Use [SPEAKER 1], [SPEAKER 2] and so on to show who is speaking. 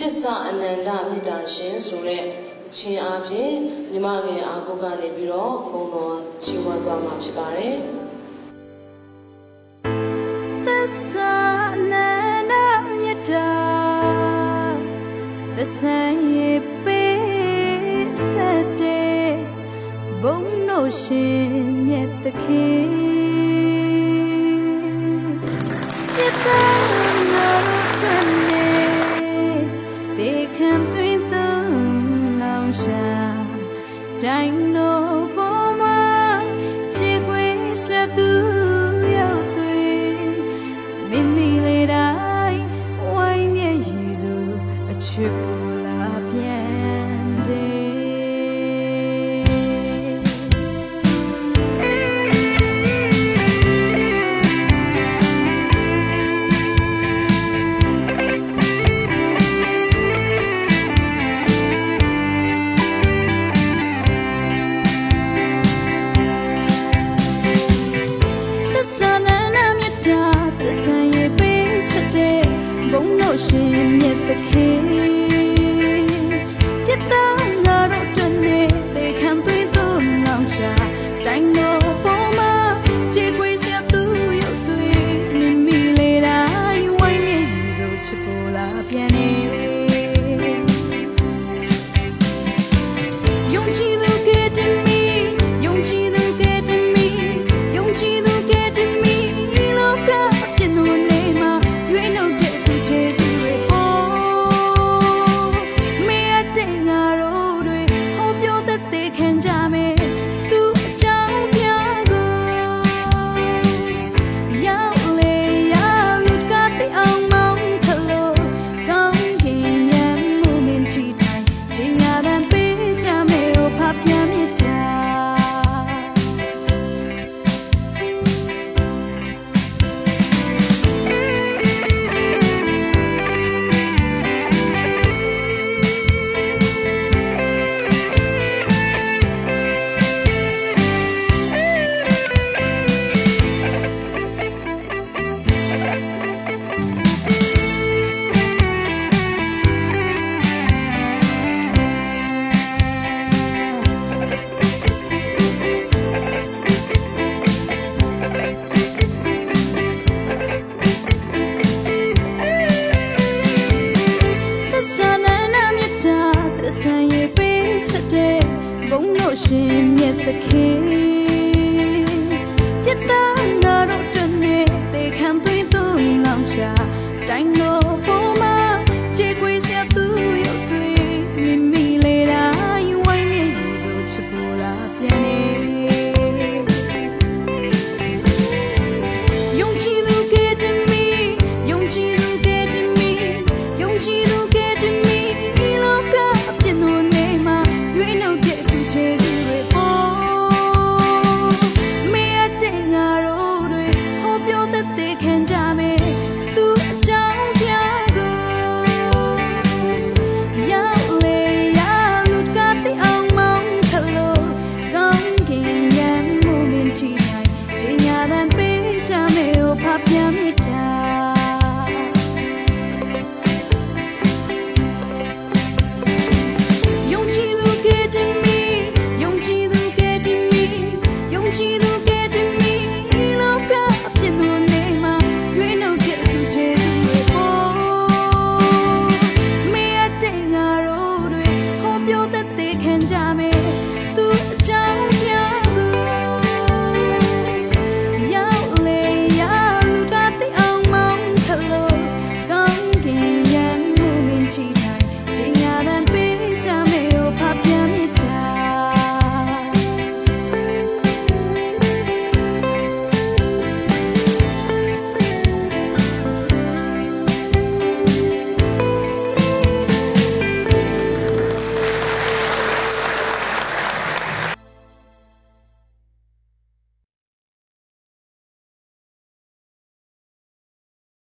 [SPEAKER 1] စ္စာအနန္တမေတ္တာရှင်ဆိုတဲ့ချင်းအားဖြင့်ညီမငယ်အားကိုကနေပြီးတော့ဂုဏ်တော်ချီးမွမ်းသွားမှာဖြစ်ပါတယ်
[SPEAKER 2] သစ္စာအနန္တမေတ္တာသစ္စာရဲ့ပေးဆက်တဲ့ဘုန်းတော်ရှင်မြတ်သခင်ပြတ်သားနာတော်တဲ့တေခံသွင်းသူလောင်ရှာတိုင်းတော်ပေါ်မှာခြေခွေဆက်သူရောက်သွေးမိမိလေးတိုင်းဝိုင်းမြဲရည်သူအချစ်ပူလာပြန်တဲ့ဘုန်းတော်ရှင်မြတ်သခင်ပြတ်သားငါတို့တနေ့သေခံသွေးသွန်းလောင်ရှာတိုင်းတော်ပေါ်မှာခြေခွေစရာသူရုပ်သွေးမိမိလေးတိုင်းဝိုင်းနေသူချစ်ပေါ်လာပြန်နေယုံကြည်သူကတည်းမီယုံကြည်သူကတည်းမီယုံကြည်သူကတည်းမီဒီလောကပြည့်စုံနေမှာရွေးနှုတ်တဲ့ဘုန်းတော်ရှင်မြတ်သခင်